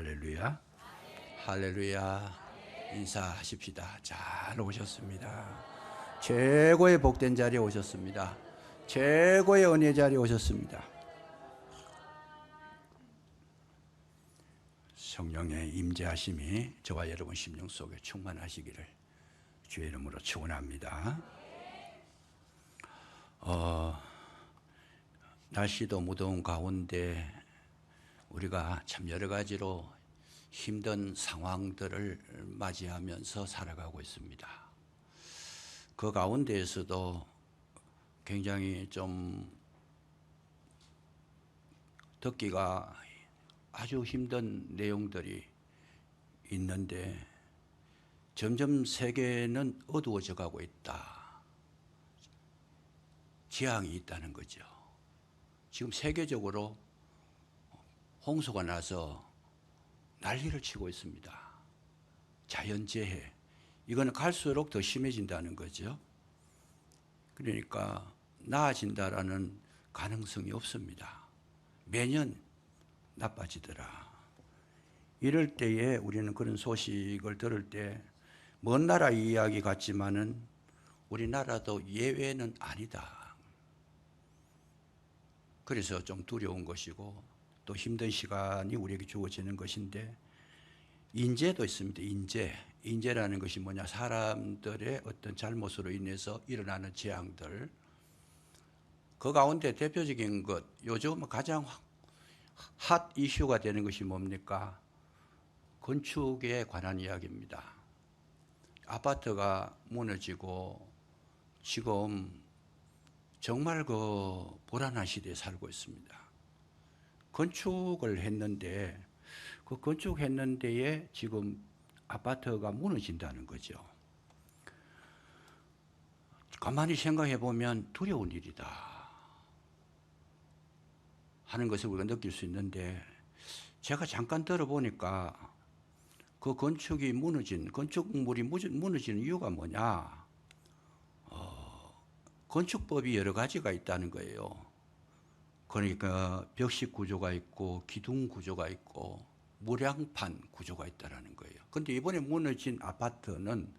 할렐루야. 할렐루야. 인사하십시다. 잘 오셨습니다. 최고의 복된 자리에 오셨습니다. 최고의 은혜 자리에 오셨습니다. 성령의 임재하심이 저와 여러분 심령 속에 충만하시기를 주의 이름으로 축원합니다. 날씨도 무더운 가운데 우리가 참 여러 가지로 힘든 상황들을 맞이하면서 살아가고 있습니다. 그 가운데에서도 굉장히 좀 듣기가 아주 힘든 내용들이 있는데 점점 세계는 어두워져 가고 있다. 재앙이 있다는 거죠. 지금 세계적으로 홍수가 나서 난리를 치고 있습니다. 자연재해. 이거는 갈수록 더 심해진다는 거죠. 그러니까 나아진다라는 가능성이 없습니다. 매년 나빠지더라. 이럴 때에 우리는 그런 소식을 들을 때 먼 나라 이야기 같지만은 우리나라도 예외는 아니다. 그래서 좀 두려운 것이고 또 힘든 시간이 우리에게 주어지는 것인데 인재도 있습니다. 인재라는 것이 뭐냐? 사람들의 어떤 잘못으로 인해서 일어나는 재앙들. 그 가운데 대표적인 것, 요즘 가장 핫 이슈가 되는 것이 뭡니까? 건축에 관한 이야기입니다. 아파트가 무너지고 지금 정말 그 불안한 시대에 살고 있습니다. 건축을 했는데 그 건축했는 데에 지금 아파트가 무너진다는 거죠. 가만히 생각해 보면 두려운 일이다 하는 것을 우리가 느낄 수 있는데 제가 잠깐 들어보니까 그 건축이 건축물이 무너지는 이유가 뭐냐? 건축법이 여러 가지가 있다는 거예요. 그러니까 벽식 구조가 있고 기둥 구조가 있고 무량판 구조가 있다는 거예요. 그런데 이번에 무너진 아파트는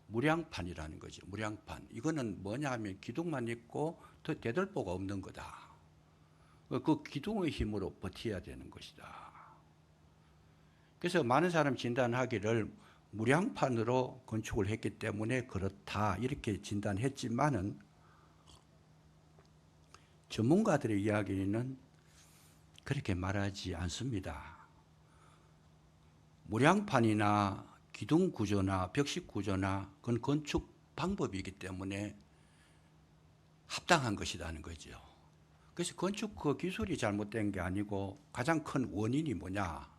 무량판이라는 거죠. 무량판. 이거는 뭐냐 하면 기둥만 있고 더 대들보가 없는 거다. 그 기둥의 힘으로 버텨야 되는 것이다. 그래서 많은 사람 진단하기를 무량판으로 건축을 했기 때문에 그렇다 이렇게 진단했지만은 전문가들의 이야기는 그렇게 말하지 않습니다. 무량판이나 기둥 구조나 벽식 구조나 그건 건축 방법이기 때문에 합당한 것이라는 거죠. 그래서 건축 그 기술이 잘못된 게 아니고 가장 큰 원인이 뭐냐?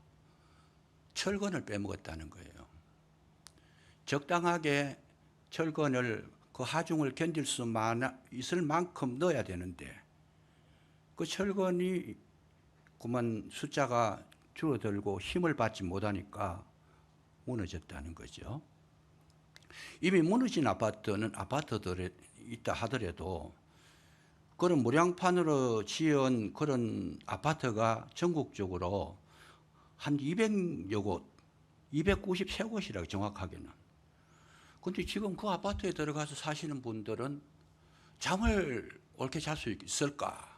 철근을 빼먹었다는 거예요. 적당하게 철근을 그 하중을 견딜 수 있을 만큼 넣어야 되는데 그 철근이 그만 숫자가 줄어들고 힘을 받지 못하니까 무너졌다는 거죠. 이미 무너진 아파트는 아파트들이 있다 하더라도 그런 무량판으로 지은 그런 아파트가 전국적으로 한 200여 곳, 293곳이라고 정확하게는. 그런데 지금 그 아파트에 들어가서 사시는 분들은 잠을 옳게 잘 수 있을까?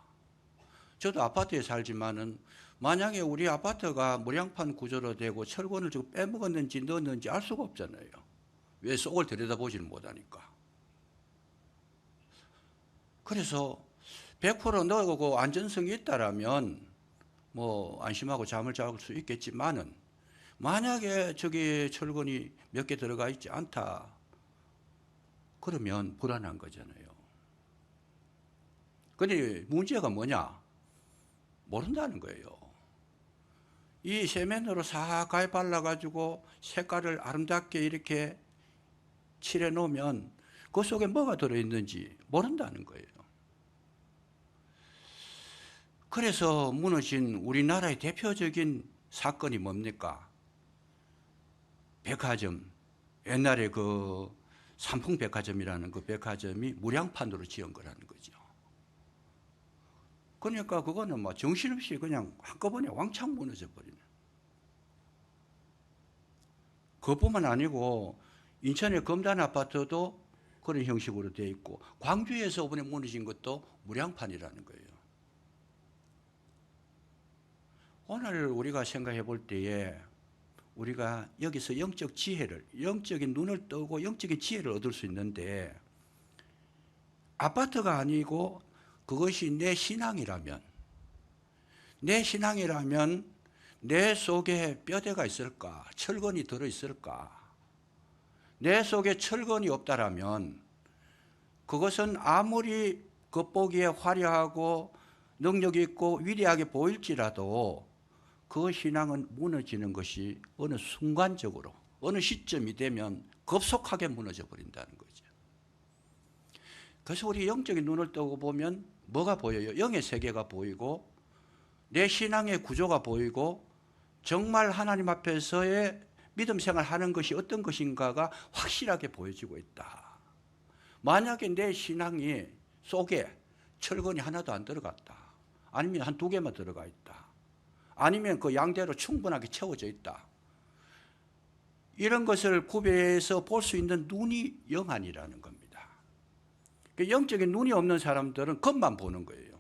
저도 아파트에 살지만은 만약에 우리 아파트가 무량판 구조로 되고 철근을 좀 빼먹었는지 넣었는지 알 수가 없잖아요. 왜 속을 들여다보지는 못하니까. 그래서 100% 넣고 안전성이 있다라면 뭐 안심하고 잠을 잘 수 있겠지만은 만약에 저기 철근이 몇 개 들어가 있지 않다. 그러면 불안한 거잖아요. 근데 문제가 뭐냐? 모른다는 거예요. 이 세면으로 사가에 발라가지고 색깔을 아름답게 이렇게 칠해 놓으면 그 속에 뭐가 들어있는지 모른다는 거예요. 그래서 무너진 우리나라의 대표적인 사건이 뭡니까? 백화점. 옛날에 그 삼풍백화점이라는 그 백화점이 무량판으로 지은 거라는 거죠. 그러니까 그거는 뭐 정신없이 그냥 한꺼번에 왕창 무너져 버리는. 그것뿐만 아니고 인천의 검단 아파트도 그런 형식으로 되어 있고 광주에서 이번에 무너진 것도 무량판이라는 거예요. 오늘 우리가 생각해 볼 때에 우리가 여기서 영적 지혜를, 영적인 눈을 뜨고 영적인 지혜를 얻을 수 있는데 아파트가 아니고 그것이 내 신앙이라면 내 속에 뼈대가 있을까? 철근이 들어있을까? 내 속에 철근이 없다라면 그것은 아무리 겉보기에 화려하고 능력 있고 위대하게 보일지라도 그 신앙은 무너지는 것이 어느 순간적으로 어느 시점이 되면 급속하게 무너져 버린다는 거죠. 그래서 우리 영적인 눈을 뜨고 보면 뭐가 보여요? 영의 세계가 보이고 내 신앙의 구조가 보이고 정말 하나님 앞에서의 믿음 생활하는 것이 어떤 것인가가 확실하게 보여지고 있다. 만약에 내 신앙이 속에 철근이 하나도 안 들어갔다. 아니면 한 2개만 들어가 있다. 아니면 그 양대로 충분하게 채워져 있다. 이런 것을 구별해서 볼 수 있는 눈이 영안이라는 겁니다. 영적인 눈이 없는 사람들은 겉만 보는 거예요.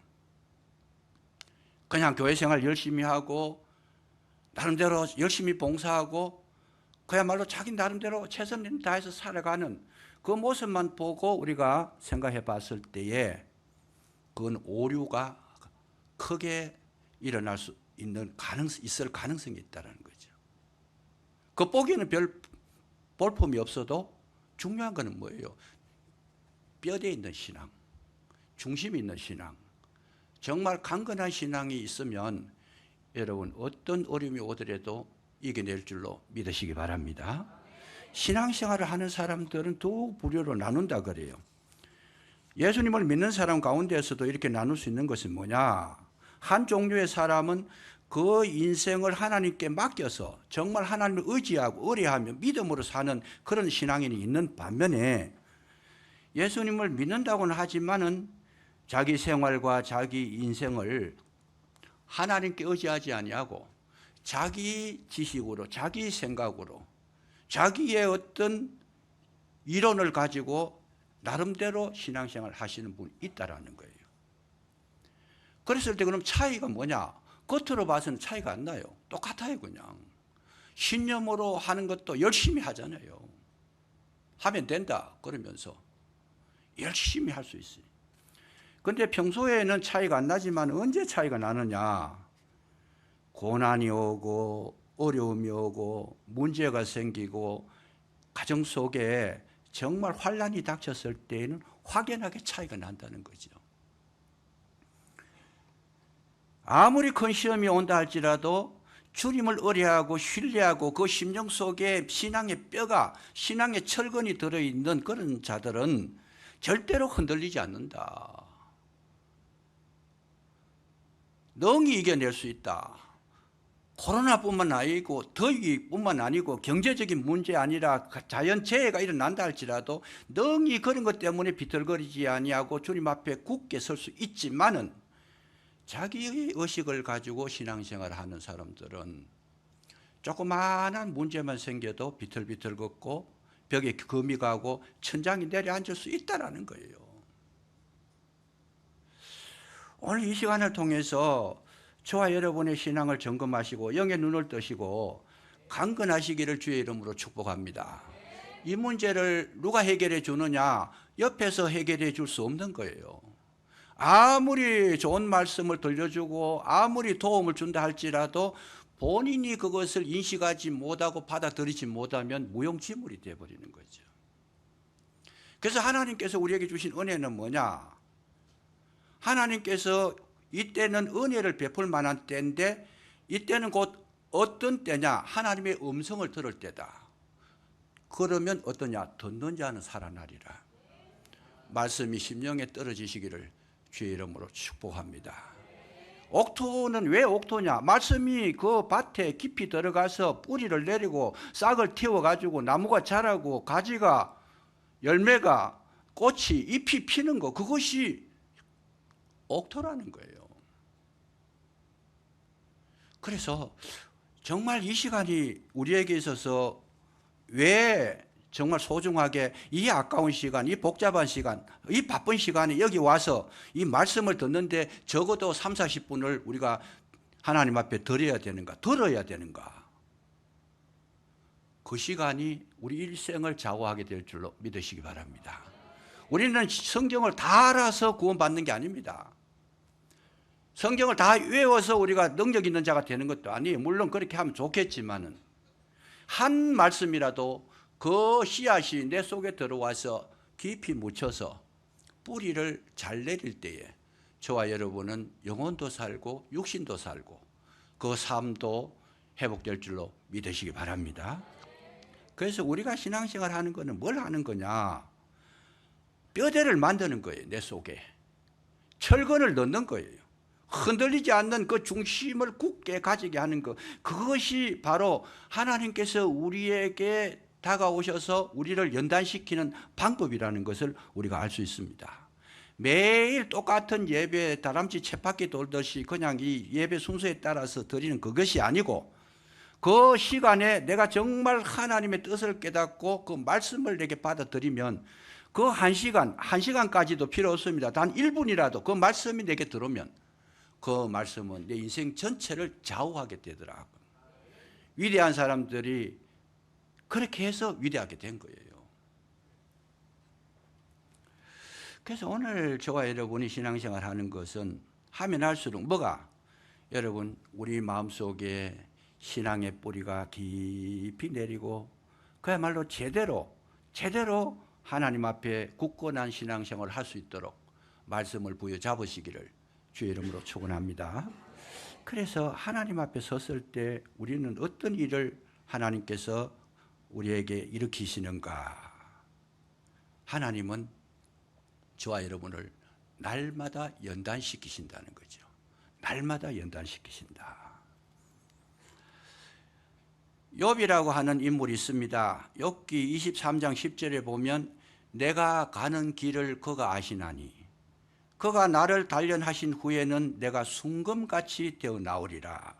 그냥 교회 생활 열심히 하고 나름대로 열심히 봉사하고 그야말로 자기 나름대로 최선을 다해서 살아가는 그 모습만 보고 우리가 생각해 봤을 때에 그건 오류가 크게 일어날 수 있을 가능성이 있다는 거죠. 겉보기에는 별 볼품이 없어도 중요한 것은 뭐예요? 뼈대에 있는 신앙, 중심이 있는 신앙, 정말 강건한 신앙이 있으면 여러분 어떤 어려움이 오더라도 이겨낼 줄로 믿으시기 바랍니다. 신앙생활을 하는 사람들은 두 부류로 나눈다 그래요. 예수님을 믿는 사람 가운데서도 이렇게 나눌 수 있는 것은 뭐냐? 한 종류의 사람은 그 인생을 하나님께 맡겨서 정말 하나님을 의지하고 의뢰하며 믿음으로 사는 그런 신앙인이 있는 반면에 예수님을 믿는다고는 하지만은 자기 생활과 자기 인생을 하나님께 의지하지 아니하고 자기 지식으로 자기 생각으로 자기의 어떤 이론을 가지고 나름대로 신앙생활을 하시는 분이 있다라는 거예요. 그랬을 때 그럼 차이가 뭐냐? 겉으로 봐서는 차이가 안 나요. 똑같아요 그냥. 신념으로 하는 것도 열심히 하잖아요. 하면 된다 그러면서 열심히 할 수 있어요. 그런데 평소에는 차이가 안 나지만 언제 차이가 나느냐? 고난이 오고 어려움이 오고 문제가 생기고 가정 속에 정말 환난이 닥쳤을 때에는 확연하게 차이가 난다는 거죠. 아무리 큰 시험이 온다 할지라도 주님을 의뢰하고 신뢰하고 그 심령 속에 신앙의 뼈가 신앙의 철근이 들어있는 그런 자들은 절대로 흔들리지 않는다. 능히 이겨낼 수 있다. 코로나뿐만 아니고 더위뿐만 아니고 경제적인 문제 아니라 자연재해가 일어난다 할지라도 능히 그런 것 때문에 비틀거리지 아니하고 주님 앞에 굳게 설 수 있지만은 자기의 의식을 가지고 신앙생활을 하는 사람들은 조그마한 문제만 생겨도 비틀비틀 걷고 벽에 금이 가고 천장이 내려앉을 수 있다는 거예요. 오늘 이 시간을 통해서 저와 여러분의 신앙을 점검하시고 영의 눈을 뜨시고 강건하시기를 주의 이름으로 축복합니다. 이 문제를 누가 해결해 주느냐? 옆에서 해결해 줄 수 없는 거예요. 아무리 좋은 말씀을 들려주고 아무리 도움을 준다 할지라도 본인이 그것을 인식하지 못하고 받아들이지 못하면 무용지물이 되어버리는 거죠. 그래서 하나님께서 우리에게 주신 은혜는 뭐냐? 하나님께서 이때는 은혜를 베풀 만한 때인데 이때는 곧 어떤 때냐? 하나님의 음성을 들을 때다. 그러면 어떠냐? 듣는 자는 살아나리라. 말씀이 심령에 떨어지시기를 주의 이름으로 축복합니다. 옥토는 왜 옥토냐? 말씀이 그 밭에 깊이 들어가서 뿌리를 내리고 싹을 틔워가지고 나무가 자라고 가지가 열매가 꽃이 잎이 피는 거, 그것이 옥토라는 거예요. 그래서 정말 이 시간이 우리에게 있어서 왜 정말 소중하게 이 아까운 시간, 이 복잡한 시간, 이 바쁜 시간에 여기 와서 이 말씀을 듣는데 적어도 3, 40분을 우리가 하나님 앞에 드려야 되는가, 들어야 되는가. 그 시간이 우리 일생을 좌우하게 될 줄로 믿으시기 바랍니다. 우리는 성경을 다 알아서 구원받는 게 아닙니다. 성경을 다 외워서 우리가 능력 있는 자가 되는 것도 아니에요. 물론 그렇게 하면 좋겠지만은 한 말씀이라도 그 씨앗이 내 속에 들어와서 깊이 묻혀서 뿌리를 잘 내릴 때에 저와 여러분은 영혼도 살고 육신도 살고 그 삶도 회복될 줄로 믿으시기 바랍니다. 그래서 우리가 신앙생활 하는 거는 뭘 하는 거냐? 뼈대를 만드는 거예요. 내 속에 철근을 넣는 거예요. 흔들리지 않는 그 중심을 굳게 가지게 하는 것, 그것이 바로 하나님께서 우리에게 다가오셔서 우리를 연단시키는 방법이라는 것을 우리가 알 수 있습니다. 매일 똑같은 예배 다람쥐 쳇바퀴 돌듯이 그냥 이 예배 순서에 따라서 드리는 그것이 아니고 그 시간에 내가 정말 하나님의 뜻을 깨닫고 그 말씀을 내게 받아들이면 그 한 시간까지도 필요 없습니다. 단 1분이라도 그 말씀이 내게 들어오면 그 말씀은 내 인생 전체를 좌우하게 되더라고요. 위대한 사람들이 그렇게 해서 위대하게 된 거예요. 그래서 오늘 저와 여러분이 신앙생활 하는 것은 하면 할수록 뭐가? 여러분 우리 마음속에 신앙의 뿌리가 깊이 내리고 그야말로 제대로 하나님 앞에 굳건한 신앙생활을 할 수 있도록 말씀을 부여잡으시기를 주의 이름으로 축원합니다. 그래서 하나님 앞에 섰을 때 우리는 어떤 일을 하나님께서 우리에게 일으키시는가? 하나님은 저와 여러분을 날마다 연단시키신다는 거죠. 날마다 연단시키신다. 욥이라고 하는 인물이 있습니다. 욥기 23장 10절에 보면 내가 가는 길을 그가 아시나니 그가 나를 단련하신 후에는 내가 순금같이 되어 나오리라.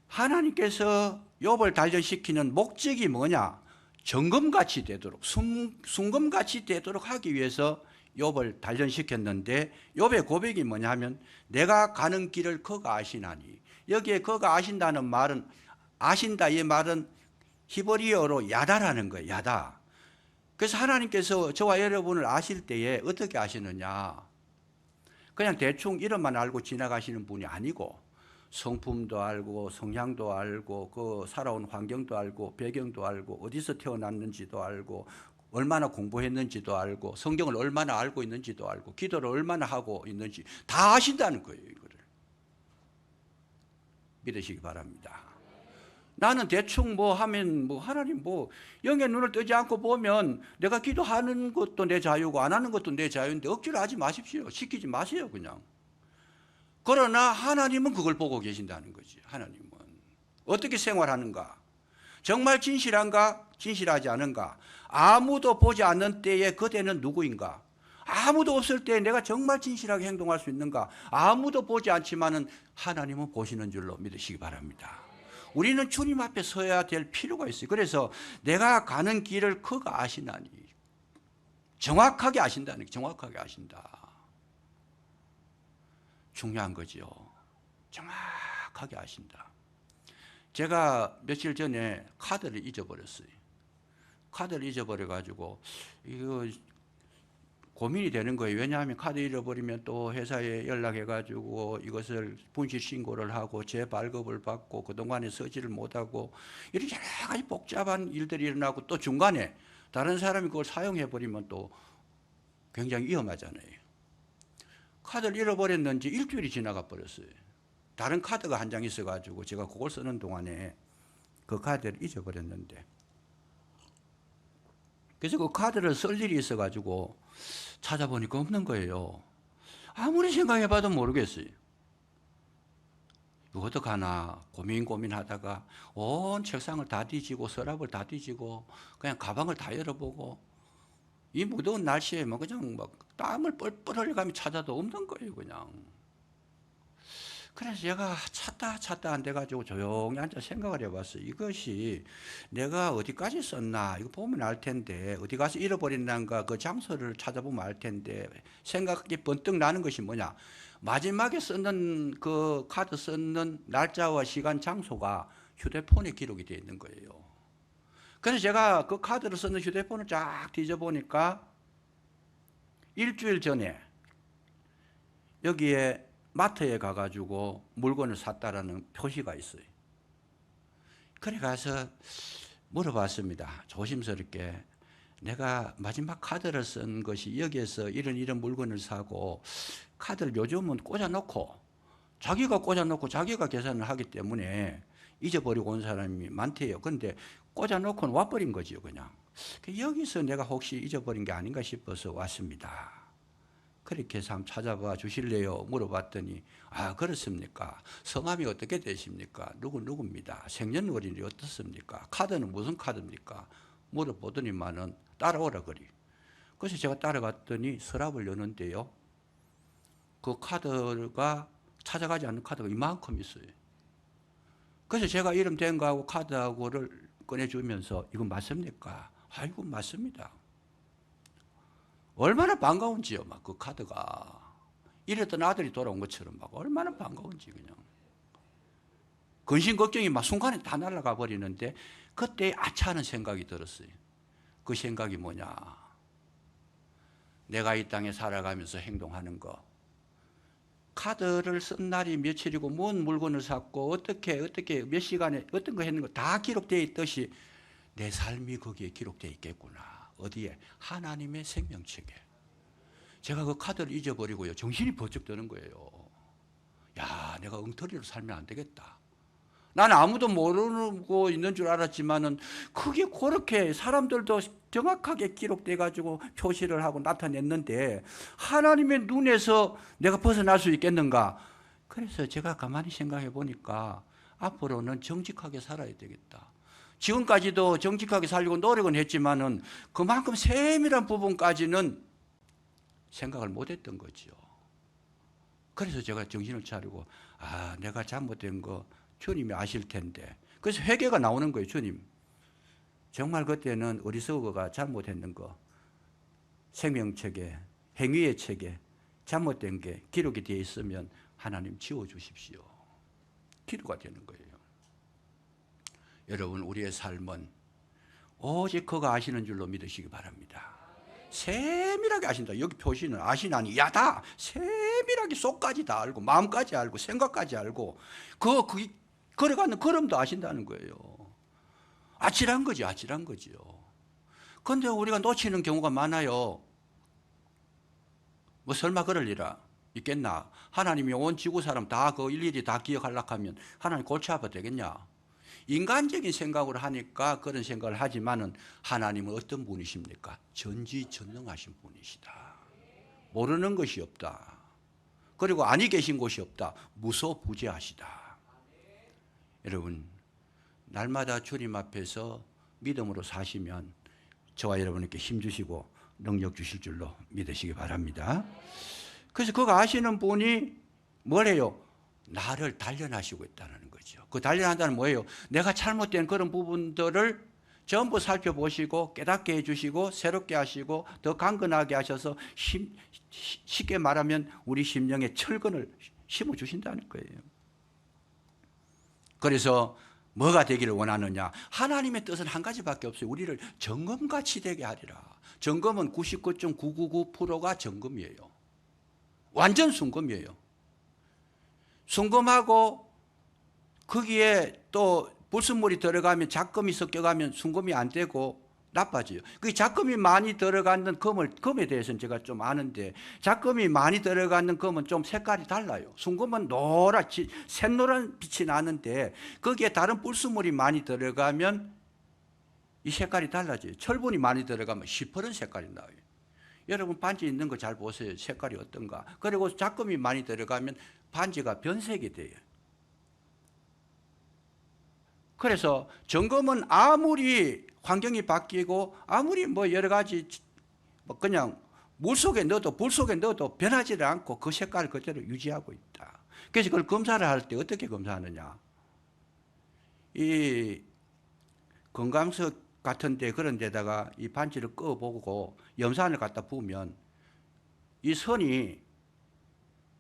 하나님께서 욥을 단련시키는 목적이 뭐냐? 정금같이 되도록, 순금같이 되도록 하기 위해서 욥을 단련시켰는데 욥의 고백이 뭐냐면 내가 가는 길을 그가 아시나니, 여기에 그가 아신다는 말은, 아신다 이 말은 히브리어로 야다라는 거예요. 야다. 그래서 하나님께서 저와 여러분을 아실 때에 어떻게 아시느냐? 그냥 대충 이름만 알고 지나가시는 분이 아니고 성품도 알고 성향도 알고 그 살아온 환경도 알고 배경도 알고 어디서 태어났는지도 알고 얼마나 공부했는지도 알고 성경을 얼마나 알고 있는지도 알고 기도를 얼마나 하고 있는지 다 아신다는 거예요. 이거를 믿으시기 바랍니다. 나는 대충 뭐 하면 뭐 하나님 뭐 영의 눈을 뜨지 않고 보면 내가 기도하는 것도 내 자유고 안 하는 것도 내 자유인데 억지로 하지 마십시오. 시키지 마세요 그냥. 그러나 하나님은 그걸 보고 계신다는 거지. 하나님은 어떻게 생활하는가? 정말 진실한가? 진실하지 않은가? 아무도 보지 않는 때에 그대는 누구인가? 아무도 없을 때 내가 정말 진실하게 행동할 수 있는가? 아무도 보지 않지만은 하나님은 보시는 줄로 믿으시기 바랍니다. 우리는 주님 앞에 서야 될 필요가 있어요. 그래서 내가 가는 길을 그가 아시나니, 정확하게 아신다는, 정확하게 아신다. 중요한 거죠. 정확하게 아신다. 제가 며칠 전에 카드를 잊어버렸어요. 카드를 잊어버려가지고 이거 고민이 되는 거예요. 왜냐하면 카드 잃어버리면 또 회사에 연락해가지고 이것을 분실 신고를 하고 재발급을 받고 그동안에 쓰지를 못하고 이렇게 여러 가지 복잡한 일들이 일어나고 또 중간에 다른 사람이 그걸 사용해버리면 또 굉장히 위험하잖아요. 카드를 잃어버렸는지 일주일이 지나가 버렸어요. 다른 카드가 한 장 있어가지고 제가 그걸 쓰는 동안에 그 카드를 잊어버렸는데, 그래서 그 카드를 쓸 일이 있어가지고 찾아보니까 없는 거예요. 아무리 생각해봐도 모르겠어요. 이거 어떡하나 고민하다가 온 책상을 다 뒤지고 서랍을 다 뒤지고 그냥 가방을 다 열어보고 이 무더운 날씨에 뭐 그냥 막 땀을 뻘뻘 흘려가며 찾아도 없는 거예요. 그냥. 그래서 제가 찾다 안 돼가지고 조용히 앉아 생각을 해봤어요. 이것이 내가 어디까지 썼나 이거 보면 알 텐데 어디 가서 잃어버린다는가 그 장소를 찾아보면 알 텐데 생각이 번뜩 나는 것이 뭐냐, 마지막에 썼는 그 카드 썼는 날짜와 시간 장소가 휴대폰에 기록이 되어 있는 거예요. 그래서 제가 그 카드를 썼는 휴대폰을 쫙 뒤져보니까 일주일 전에 여기에 마트에 가가지고 물건을 샀다라는 표시가 있어요. 그래 가서 물어봤습니다. 조심스럽게. 내가 마지막 카드를 쓴 것이 여기에서 이런 물건을 사고 카드를 요즘은 꽂아놓고 자기가 계산을 하기 때문에 잊어버리고 온 사람이 많대요. 그런데 꽂아놓고는 와버린 거지요, 그냥. 여기서 내가 혹시 잊어버린 게 아닌가 싶어서 왔습니다. 그렇게 해서 한번 찾아봐 주실래요? 물어봤더니 아 그렇습니까? 성함이 어떻게 되십니까? 누구입니다. 생년월일이 어떻습니까? 카드는 무슨 카드입니까? 물어보더니만은 따라오라 그리. 그래서 제가 따라갔더니 서랍을 여는데요, 그 카드가 찾아가지 않는 카드가 이만큼 있어요. 그래서 제가 이름 된 거하고 카드하고를 꺼내주면서 이거 맞습니까? 아이고 맞습니다. 얼마나 반가운지요, 막 그 카드가. 이랬던 아들이 돌아온 것처럼 막 얼마나 반가운지 그냥. 근심 걱정이 막 순간에 다 날아가 버리는데 그때 아차하는 생각이 들었어요. 그 생각이 뭐냐. 내가 이 땅에 살아가면서 행동하는 거. 카드를 쓴 날이 며칠이고 뭔 물건을 샀고 어떻게 몇 시간에 어떤 거 했는 거 다 기록되어 있듯이 내 삶이 거기에 기록되어 있겠구나. 어디에? 하나님의 생명책에. 제가 그 카드를 잊어버리고요, 정신이 번쩍 드는 거예요. 야, 내가 엉터리로 살면 안 되겠다. 나는 아무도 모르고 있는 줄 알았지만은 그게 그렇게 사람들도 정확하게 기록돼 가지고 표시를 하고 나타냈는데 하나님의 눈에서 내가 벗어날 수 있겠는가? 그래서 제가 가만히 생각해 보니까 앞으로는 정직하게 살아야 되겠다. 지금까지도 정직하게 살려고 노력은 했지만은 그만큼 세밀한 부분까지는 생각을 못했던 거죠. 그래서 제가 정신을 차리고 아, 내가 잘못된 거 주님이 아실 텐데. 그래서 회개가 나오는 거예요. 주님, 정말 그때는 어리석어가 잘못했는 거 생명책에 행위의 책에 잘못된 게 기록이 되어 있으면 하나님 지워주십시오. 기도가 되는 거예요. 여러분, 우리의 삶은 오직 그가 아시는 줄로 믿으시기 바랍니다. 세밀하게 아신다. 여기 표시는 아시나니 야다. 세밀하게 속까지 다 알고 마음까지 알고 생각까지 알고 그 걸어가는 걸음도 아신다는 거예요. 아찔한 거죠. 아찔한 거죠. 그런데 우리가 놓치는 경우가 많아요. 뭐 설마 그럴 리라 있겠나? 하나님이 온 지구 사람 다 그 일일이 다 기억하려고 하면 하나님 골치 아파 되겠냐? 인간적인 생각으로 하니까 그런 생각을 하지만은 하나님은 어떤 분이십니까? 전지전능하신 분이시다. 모르는 것이 없다. 그리고 아니 계신 곳이 없다. 무소부재하시다. 여러분, 날마다 주님 앞에서 믿음으로 사시면 저와 여러분에게 힘 주시고 능력 주실 줄로 믿으시기 바랍니다. 그래서 그거 아시는 분이 뭐래요? 나를 단련하시고 있다는 거죠. 그 단련한다는 뭐예요? 내가 잘못된 그런 부분들을 전부 살펴보시고 깨닫게 해주시고 새롭게 하시고 더 강건하게 하셔서 쉽게 말하면 우리 심령에 철근을 심어주신다는 거예요. 그래서 뭐가 되기를 원하느냐? 하나님의 뜻은 한 가지밖에 없어요. 우리를 정금같이 되게 하리라. 정금은 99.999%가 정금이에요. 완전 순금이에요. 순금하고 거기에 또 불순물이 들어가면 작금이 섞여가면 순금이 안 되고 나빠져요. 그 작금이 많이 들어가는 금에 대해서는 제가 좀 아는데 작금이 많이 들어가는 금은 좀 색깔이 달라요. 순금은 노랗지 샛노란 빛이 나는데 거기에 다른 불순물이 많이 들어가면 이 색깔이 달라져요. 철분이 많이 들어가면 시퍼런 색깔이 나와요. 여러분 반지 있는 거 잘 보세요. 색깔이 어떤가. 그리고 작금이 많이 들어가면 반지가 변색이 돼요. 그래서 점검은 아무리 환경이 바뀌고 아무리 뭐 여러 가지 그냥 물 속에 넣어도 불 속에 넣어도 변하지를 않고 그 색깔을 그대로 유지하고 있다. 그래서 그걸 검사를 할 때 어떻게 검사하느냐. 이 건강석 같은 데 그런 데다가 이 반지를 꺼보고 염산을 갖다 부으면 이 선이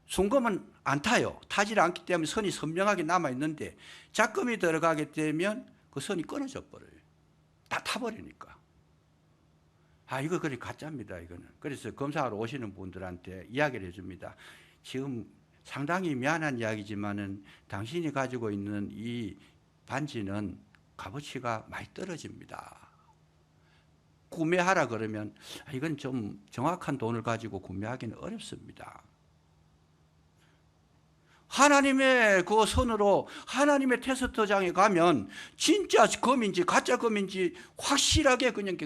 순금은 안 타요. 타질 않기 때문에 선이 선명하게 남아있는데 작금이 들어가게 되면 그 선이 끊어져 버려요. 다 타버리니까. 이거 그래 가짜입니다. 이거는. 그래서 검사하러 오시는 분들한테 이야기를 해줍니다. 지금 상당히 미안한 이야기지만은 당신이 가지고 있는 이 반지는 값어치가 많이 떨어집니다. 구매하라 그러면 이건 좀 정확한 돈을 가지고 구매하기는 어렵습니다. 하나님의 그 손으로 하나님의 테스트장에 가면 진짜 금인지 가짜 금인지 확실하게 그냥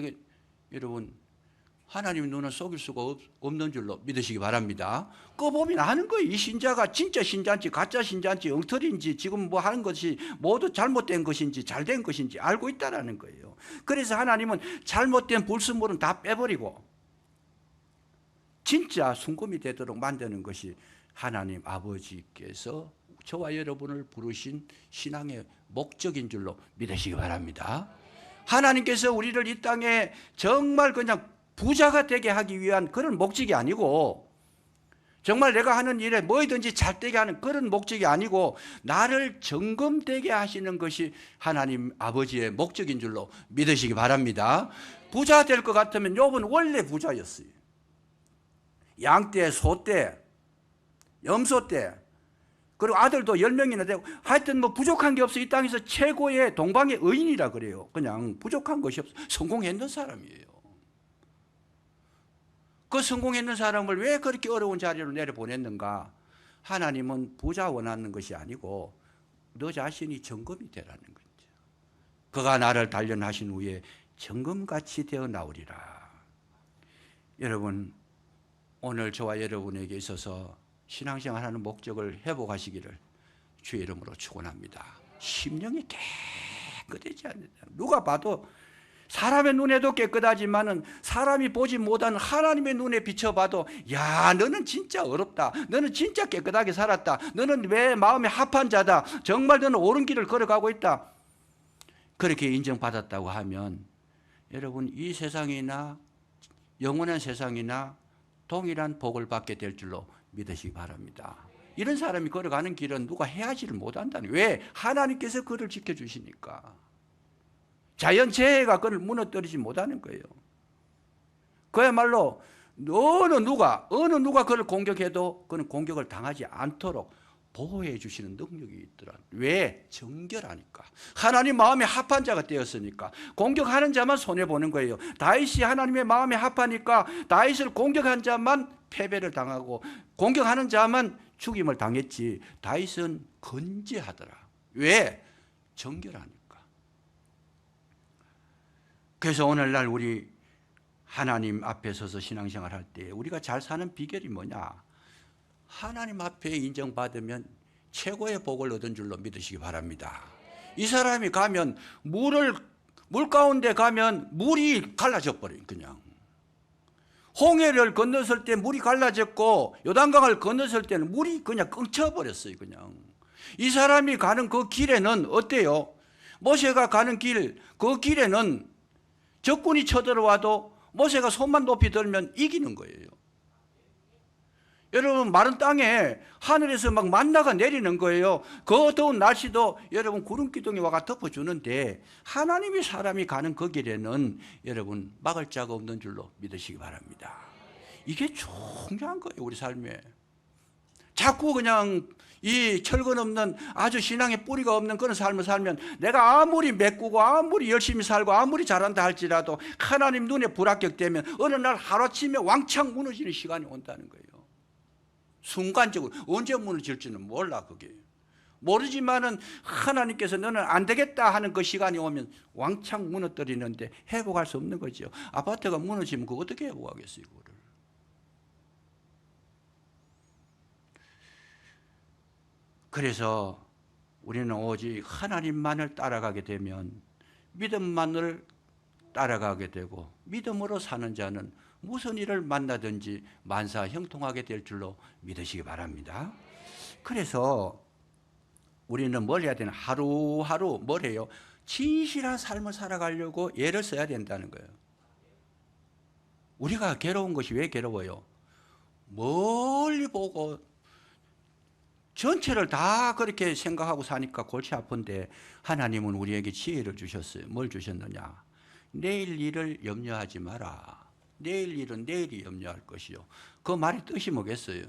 여러분 하나님의 눈을 속일 수가 없는 줄로 믿으시기 바랍니다. 꺼보면 아는 거예요. 이 신자가 진짜 신자인지 가짜 신자인지 엉터리인지 지금 뭐 하는 것이 모두 잘못된 것인지 잘된 것인지 알고 있다는 거예요. 그래서 하나님은 잘못된 불순물은 다 빼버리고 진짜 순금이 되도록 만드는 것이 하나님 아버지께서 저와 여러분을 부르신 신앙의 목적인 줄로 믿으시기 바랍니다. 하나님께서 우리를 이 땅에 정말 그냥 부자가 되게 하기 위한 그런 목적이 아니고 정말 내가 하는 일에 뭐든지 잘 되게 하는 그런 목적이 아니고 나를 정금되게 하시는 것이 하나님 아버지의 목적인 줄로 믿으시기 바랍니다. 부자 될 것 같으면 욥은 원래 부자였어요. 양떼, 소떼, 염소떼 그리고 아들도 10명이나 되고 하여튼 뭐 부족한 게 없어. 이 땅에서 최고의 동방의 의인이라 그래요. 그냥 부족한 것이 없어. 성공했는 사람이에요. 그 성공했는 사람을 왜 그렇게 어려운 자리로 내려보냈는가? 하나님은 부자 원하는 것이 아니고 너 자신이 정금이 되라는 거죠. 그가 나를 단련하신 후에 정금같이 되어 나오리라. 여러분 오늘 저와 여러분에게 있어서 신앙생활하는 목적을 회복하시기를 주의 이름으로 축원합니다. 심령이 깨끗하지 않는다. 누가 봐도 사람의 눈에도 깨끗하지만은 사람이 보지 못하는 하나님의 눈에 비춰봐도 야 너는 진짜 어렵다. 너는 진짜 깨끗하게 살았다. 너는 왜 마음에 합한 자다. 정말 너는 옳은 길을 걸어가고 있다. 그렇게 인정받았다고 하면 여러분 이 세상이나 영원한 세상이나 동일한 복을 받게 될 줄로 믿으시기 바랍니다. 이런 사람이 걸어가는 길은 누가 해하지를 못한다니. 왜? 하나님께서 그를 지켜주시니까. 자연재해가 그를 무너뜨리지 못하는 거예요. 그야말로 어느 누가 그를 공격해도 그는 공격을 당하지 않도록 보호해 주시는 능력이 있더라. 왜? 정결하니까. 하나님 마음에 합한 자가 되었으니까. 공격하는 자만 손해보는 거예요. 다윗이 하나님의 마음에 합하니까 다윗을 공격한 자만 패배를 당하고 공격하는 자만 죽임을 당했지. 다윗은 건재하더라. 왜? 정결하니까. 그래서 오늘날 우리 하나님 앞에 서서 신앙생활 할 때 우리가 잘 사는 비결이 뭐냐? 하나님 앞에 인정받으면 최고의 복을 얻은 줄로 믿으시기 바랍니다. 이 사람이 가면 물 가운데 가면 물이 갈라져 버려요. 그냥 홍해를 건넜을 때 물이 갈라졌고 요단강을 건넜을 때는 물이 그냥 끊겨 버렸어요. 그냥 이 사람이 가는 그 길에는 어때요? 모세가 가는 그 길에는 적군이 쳐들어와도 모세가 손만 높이 들면 이기는 거예요. 여러분 마른 땅에 하늘에서 막 만나가 내리는 거예요. 그 더운 날씨도 여러분 구름 기둥이 와가 덮어주는데 하나님이 사람이 가는 그 길에는 여러분 막을 자가 없는 줄로 믿으시기 바랍니다. 이게 중요한 거예요. 우리 삶에 자꾸 그냥 이 철근 없는 아주 신앙의 뿌리가 없는 그런 삶을 살면 내가 아무리 메꾸고 아무리 열심히 살고 아무리 잘한다 할지라도 하나님 눈에 불합격되면 어느 날 하루아침에 왕창 무너지는 시간이 온다는 거예요. 순간적으로 언제 무너질지는 몰라. 그게 모르지만은 하나님께서 너는 안 되겠다 하는 그 시간이 오면 왕창 무너뜨리는데 회복할 수 없는 거죠. 아파트가 무너지면 그거 어떻게 회복하겠어요? 그거를. 그래서 우리는 오직 하나님만을 따라가게 되면 믿음만을 따라가게 되고 믿음으로 사는 자는 무슨 일을 만나든지 만사 형통하게 될 줄로 믿으시기 바랍니다. 그래서 우리는 뭘 해야 되나? 하루하루 뭘 해요? 진실한 삶을 살아가려고 애를 써야 된다는 거예요. 우리가 괴로운 것이 왜 괴로워요? 멀리 보고 전체를 다 그렇게 생각하고 사니까 골치 아픈데, 하나님은 우리에게 지혜를 주셨어요. 뭘 주셨느냐? 내일 일을 염려하지 마라. 내일 일은 내일이 염려할 것이요. 그 말의 뜻이 뭐겠어요?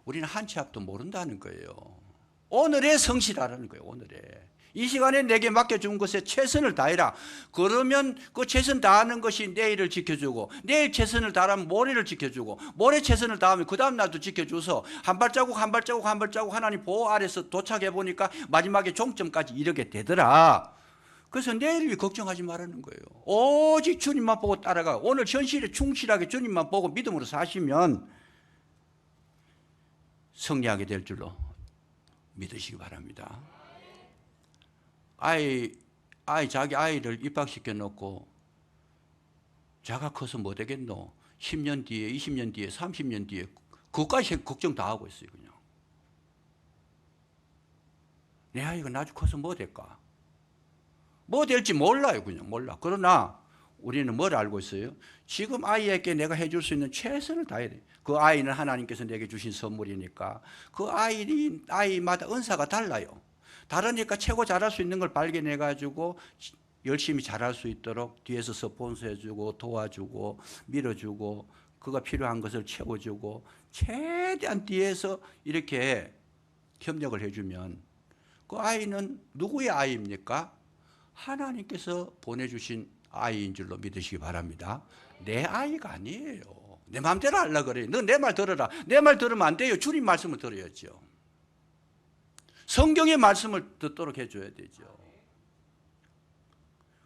우리는 한 치 앞도 모른다는 거예요. 오늘에 성실하라는 거예요. 오늘에. 이 시간에 내게 맡겨준 것에 최선을 다해라. 그러면 그 최선 다하는 것이 내일을 지켜주고, 내일 최선을 다하면 모레를 지켜주고, 모레 최선을 다하면 그 다음 날도 지켜줘서 한 발자국 한 발자국 한 발자국 하나님 보호 아래서 도착해 보니까 마지막에 종점까지 이르게 되더라. 그래서 내일을 걱정하지 말라는 거예요. 오직 주님만 보고 따라가. 오늘 현실에 충실하게 주님만 보고 믿음으로 사시면 승리하게 될 줄로 믿으시기 바랍니다. 자기 아이를 입학시켜 놓고 자가 커서 뭐 되겠노? 10년 뒤에, 20년 뒤에, 30년 뒤에 그것까지 걱정 다 하고 있어요. 그냥 내 아이가 나중에 커서 뭐 될까? 뭐 될지 몰라요. 그냥 몰라. 그러나 우리는 뭘 알고 있어요? 지금 아이에게 내가 해줄 수 있는 최선을 다해야 돼요. 그 아이는 하나님께서 내게 주신 선물이니까 그 아이마다 은사가 달라요. 다르니까 최고 잘할 수 있는 걸 발견해 가지고 열심히 잘할 수 있도록 뒤에서 스폰서해주고 도와주고 밀어주고 그가 필요한 것을 채워주고 최대한 뒤에서 이렇게 협력을 해주면 그 아이는 누구의 아이입니까? 하나님께서 보내주신 아이인 줄로 믿으시기 바랍니다. 내 아이가 아니에요. 내 마음대로 하려고 그래요. 너 내 말 들어라. 내 말 들으면 안 돼요. 주님 말씀을 들어야죠. 성경의 말씀을 듣도록 해줘야 되죠.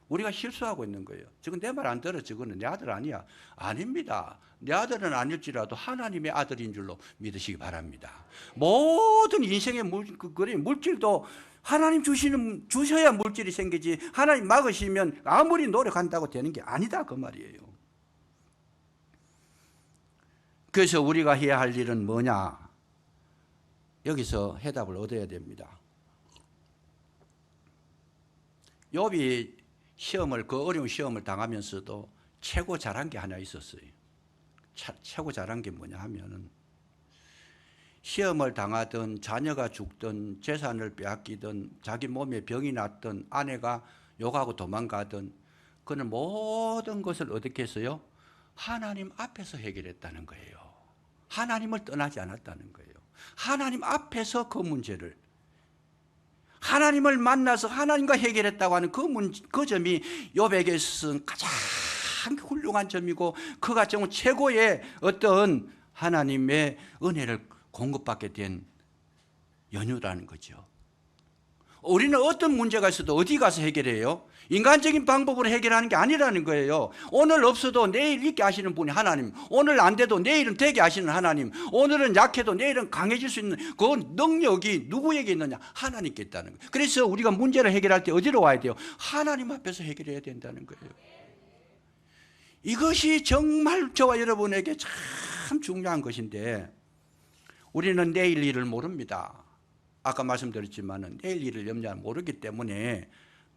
우리가 실수하고 있는 거예요. 지금 내 말 안 들어. 저거는 내 아들 아니야. 아닙니다. 내 아들은 아닐지라도 하나님의 아들인 줄로 믿으시기 바랍니다. 모든 인생의 물질도 하나님 주셔야 물질이 생기지, 하나님 막으시면 아무리 노력한다고 되는 게 아니다 그 말이에요. 그래서 우리가 해야 할 일은 뭐냐? 여기서 해답을 얻어야 됩니다. 욥이 그 어려운 시험을 당하면서도 최고 잘한 게 하나 있었어요. 최고 잘한 게 뭐냐 하면은, 시험을 당하든 자녀가 죽든 재산을 빼앗기든 자기 몸에 병이 났든 아내가 욕하고 도망가든 그는 모든 것을 어떻게 했어요? 하나님 앞에서 해결했다는 거예요. 하나님을 떠나지 않았다는 거예요. 하나님 앞에서 그 문제를, 하나님을 만나서 하나님과 해결했다고 하는 그 점이 욥에게 있어서는 가장 훌륭한 점이고, 그가 정말 최고의 어떤 하나님의 은혜를 공급받게 된 연유라는 거죠. 우리는 어떤 문제가 있어도 어디 가서 해결해요? 인간적인 방법으로 해결하는 게 아니라는 거예요. 오늘 없어도 내일 있게 하시는 분이 하나님, 오늘 안 돼도 내일은 되게 하시는 하나님, 오늘은 약해도 내일은 강해질 수 있는 그 능력이 누구에게 있느냐? 하나님께 있다는 거예요. 그래서 우리가 문제를 해결할 때 어디로 와야 돼요? 하나님 앞에서 해결해야 된다는 거예요. 이것이 정말 저와 여러분에게 참 중요한 것인데, 우리는 내일 일을 모릅니다. 아까 말씀드렸지만 내일 일을 모르기 때문에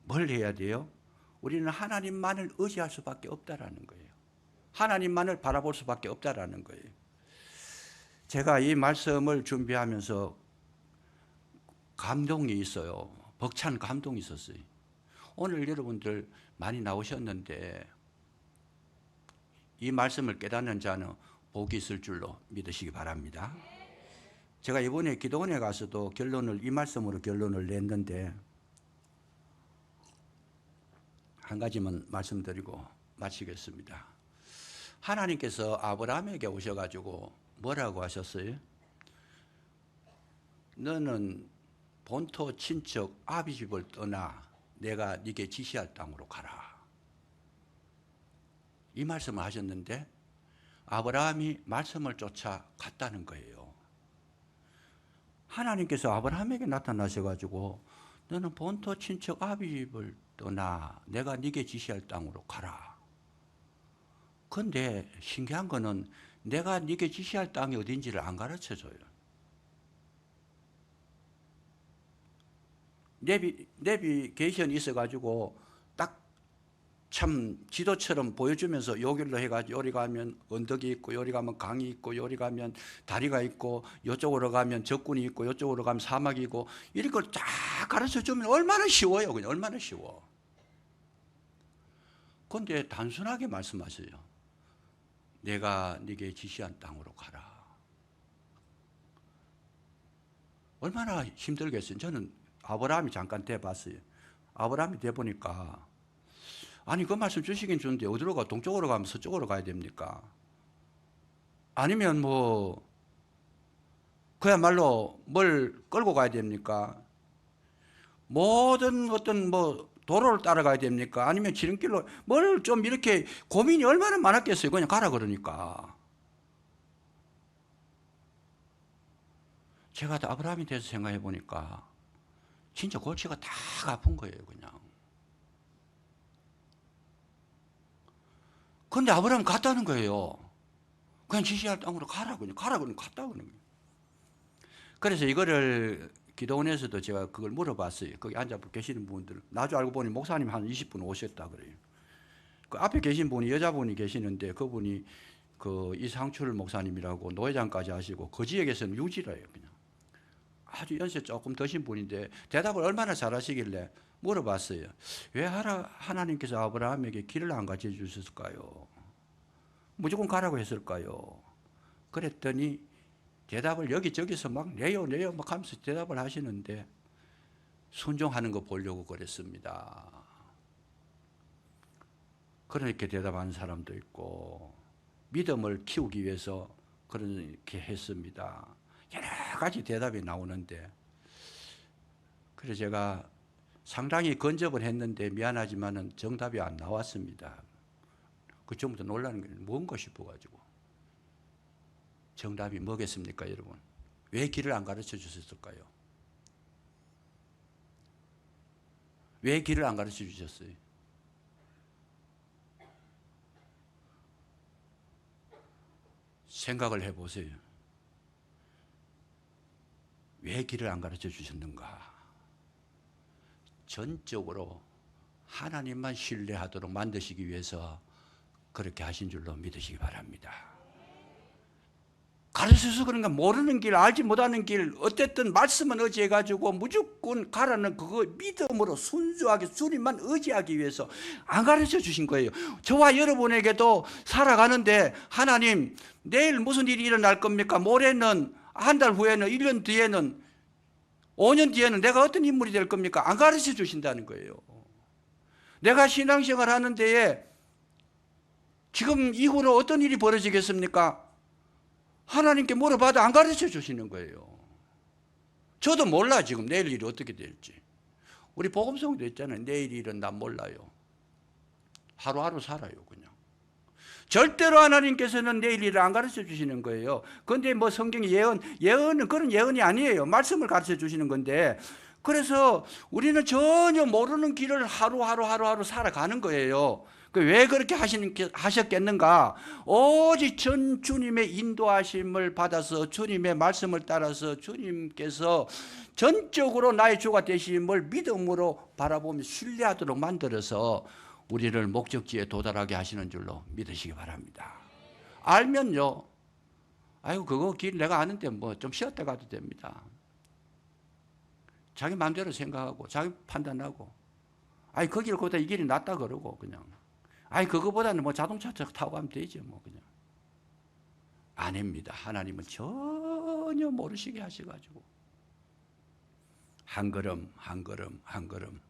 뭘 해야 돼요? 우리는 하나님만을 의지할 수밖에 없다라는 거예요. 하나님만을 바라볼 수밖에 없다라는 거예요. 제가 이 말씀을 준비하면서 감동이 있어요. 벅찬 감동이 있었어요. 오늘 여러분들 많이 나오셨는데 이 말씀을 깨닫는 자는 복이 있을 줄로 믿으시기 바랍니다. 제가 이번에 기도원에 가서도 이 말씀으로 결론을 냈는데, 한 가지만 말씀드리고 마치겠습니다. 하나님께서 아브라함에게 오셔가지고 뭐라고 하셨어요? 너는 본토 친척 아비 집을 떠나 내가 네게 지시할 땅으로 가라. 이 말씀을 하셨는데 아브라함이 말씀을 쫓아 갔다는 거예요. 하나님께서 아브라함에게 나타나셔가지고 너는 본토 친척 아비 집을 떠나 내가 네게 지시할 땅으로 가라. 그런데 신기한 거는 내가 네게 지시할 땅이 어딘지를 안 가르쳐줘요. 내비게이션이 있어가지고 딱 참 지도처럼 보여주면서 요길로 해가지고 요리 가면 언덕이 있고 요리 가면 강이 있고 요리 가면 다리가 있고 요쪽으로 가면 적군이 있고 요쪽으로 가면 사막이 있고 이런 걸 쫙 가르쳐주면 얼마나 쉬워요. 그냥 얼마나 쉬워. 그런데 단순하게 말씀하세요. 내가 네게 지시한 땅으로 가라. 얼마나 힘들겠어요. 저는 아브라함이 잠깐 돼봤어요. 아브라함이 돼보니까 아니 그 말씀 주시긴 주는데 어디로 가? 동쪽으로 가면 서쪽으로 가야 됩니까? 아니면 뭐 그야말로 뭘 끌고 가야 됩니까? 모든 어떤 뭐 도로를 따라가야 됩니까? 아니면 지름길로 뭘 좀 이렇게 고민이 얼마나 많았겠어요. 그냥 가라 그러니까. 제가 아브라함이 돼서 생각해 보니까 진짜 골치가 다 아픈 거예요. 그냥. 근데 아브라함 갔다는 거예요. 그냥 지시할 땅으로 가라. 그냥 가라. 그냥 갔다. 그러는 거예요. 그래서 이거를 기도원에서도 제가 그걸 물어봤어요. 거기 앉아 계시는 분들. 나중에 알고 보니 목사님 한 20분 오셨다 그래요. 그 앞에 계신 분이 여자분이 계시는데 그분이 그 이상출 목사님이라고 노회장까지 하시고 그 지역에서는 유지라예요. 그냥. 아주 연세 조금 드신 분인데 대답을 얼마나 잘하시길래 물어봤어요. 왜 하나님께서 아브라함에게 길을 안 가르쳐 주셨을까요? 무조건 가라고 했을까요? 그랬더니 대답을 여기저기서 막 내요 막 하면서 대답을 하시는데 순종하는 거 보려고 그랬습니다. 그렇게 대답하는 사람도 있고 믿음을 키우기 위해서 그렇게 했습니다. 여러 가지 대답이 나오는데 그래서 제가 상당히 근접을 했는데 미안하지만은 정답이 안 나왔습니다. 그 전부터 놀라는 게 뭔가 싶어가지고 정답이 뭐겠습니까, 여러분? 왜 길을 안 가르쳐 주셨을까요? 왜 길을 안 가르쳐 주셨어요? 생각을 해보세요. 왜 길을 안 가르쳐 주셨는가? 전적으로 하나님만 신뢰하도록 만드시기 위해서 그렇게 하신 줄로 믿으시기 바랍니다. 가르쳐서 그런가 모르는 길, 알지 못하는 길, 어쨌든 말씀은 의지해가지고 무조건 가라는 그거 믿음으로 순수하게 주님만 의지하기 위해서 안 가르쳐 주신 거예요. 저와 여러분에게도 살아가는데 하나님 내일 무슨 일이 일어날 겁니까? 모레는 한 달 후에는 1년 뒤에는 5년 뒤에는 내가 어떤 인물이 될 겁니까? 안 가르쳐 주신다는 거예요. 내가 신앙생활 하는 데에 지금 이후로 어떤 일이 벌어지겠습니까? 하나님께 물어봐도 안 가르쳐 주시는 거예요. 저도 몰라 지금 내일 일이 어떻게 될지. 우리 복음성도 있잖아요. 내일 일은 난 몰라요. 하루하루 살아요 그냥. 절대로 하나님께서는 내일 일을 안 가르쳐 주시는 거예요. 그런데 뭐 성경의 예언은 그런 예언이 아니에요. 말씀을 가르쳐 주시는 건데 그래서 우리는 전혀 모르는 길을 하루하루 살아가는 거예요. 왜 그렇게 하셨겠는가? 오직 전 주님의 인도하심을 받아서 주님의 말씀을 따라서 주님께서 전적으로 나의 주가 되심을 믿음으로 바라보며 신뢰하도록 만들어서 우리를 목적지에 도달하게 하시는 줄로 믿으시기 바랍니다. 알면요, 아이고 그거 길 내가 아는데 뭐 좀 쉬었다 가도 됩니다. 자기 마음대로 생각하고 자기 판단하고 아이 그 길보다 이 길이 낫다 그러고 그냥 아이 그거보다는 뭐 자동차 타고 가면 되지 뭐 그냥. 아닙니다. 하나님은 전혀 모르시게 하셔가지고 한 걸음 한 걸음 한 걸음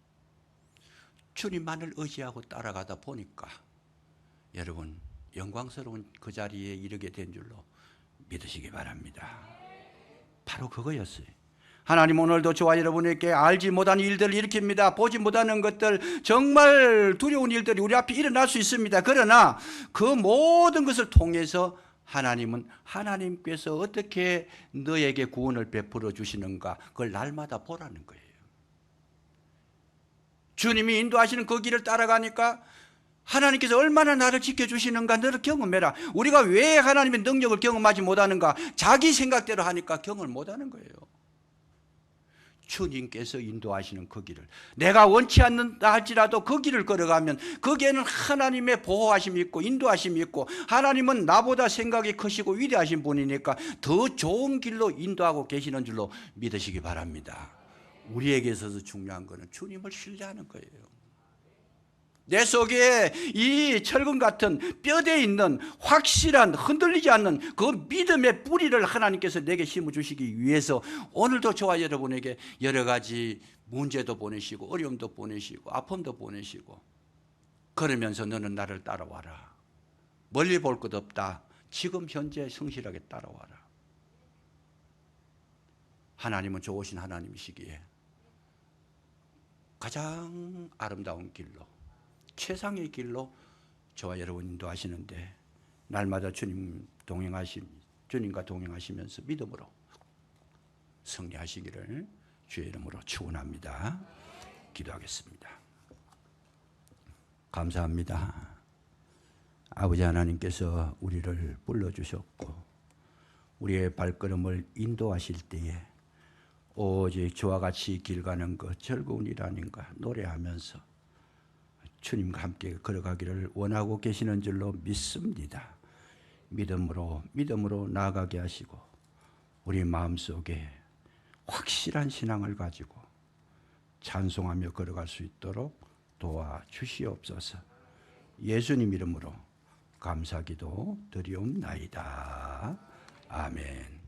주님만을 의지하고 따라가다 보니까 여러분 영광스러운 그 자리에 이르게 된 줄로 믿으시기 바랍니다. 바로 그거였어요. 하나님 오늘도 저와 여러분에게 알지 못한 일들을 일으킵니다. 보지 못하는 것들 정말 두려운 일들이 우리 앞에 일어날 수 있습니다. 그러나 그 모든 것을 통해서 하나님은 하나님께서 어떻게 너에게 구원을 베풀어 주시는가 그걸 날마다 보라는 거예요. 주님이 인도하시는 그 길을 따라가니까 하나님께서 얼마나 나를 지켜주시는가 너를 경험해라. 우리가 왜 하나님의 능력을 경험하지 못하는가? 자기 생각대로 하니까 경험을 못하는 거예요. 주님께서 인도하시는 그 길을, 내가 원치 않는다 할지라도 그 길을 걸어가면 거기에는 하나님의 보호하심이 있고 인도하심이 있고, 하나님은 나보다 생각이 크시고 위대하신 분이니까 더 좋은 길로 인도하고 계시는 줄로 믿으시기 바랍니다. 우리에게 있어서 중요한 것은 주님을 신뢰하는 거예요. 내 속에 이 철근 같은 뼈대에 있는 확실한, 흔들리지 않는 그 믿음의 뿌리를 하나님께서 내게 심어주시기 위해서 오늘도 저와 여러분에게 여러 가지 문제도 보내시고 어려움도 보내시고 아픔도 보내시고, 그러면서 너는 나를 따라와라. 멀리 볼 것 없다. 지금 현재 성실하게 따라와라. 하나님은 좋으신 하나님이시기에 가장 아름다운 길로, 최상의 길로 저와 여러분 인도하시는데, 날마다 주님과 동행하시면서 믿음으로 승리하시기를 주의 이름으로 축원합니다. 기도하겠습니다. 감사합니다. 아버지 하나님께서 우리를 불러주셨고 우리의 발걸음을 인도하실 때에 오직 저와 같이 길 가는 것 즐거운이라는가 노래하면서 주님과 함께 걸어가기를 원하고 계시는 줄로 믿습니다. 믿음으로 나아가게 하시고 우리 마음속에 확실한 신앙을 가지고 찬송하며 걸어갈 수 있도록 도와주시옵소서. 예수님 이름으로 감사기도 드리옵나이다. 아멘.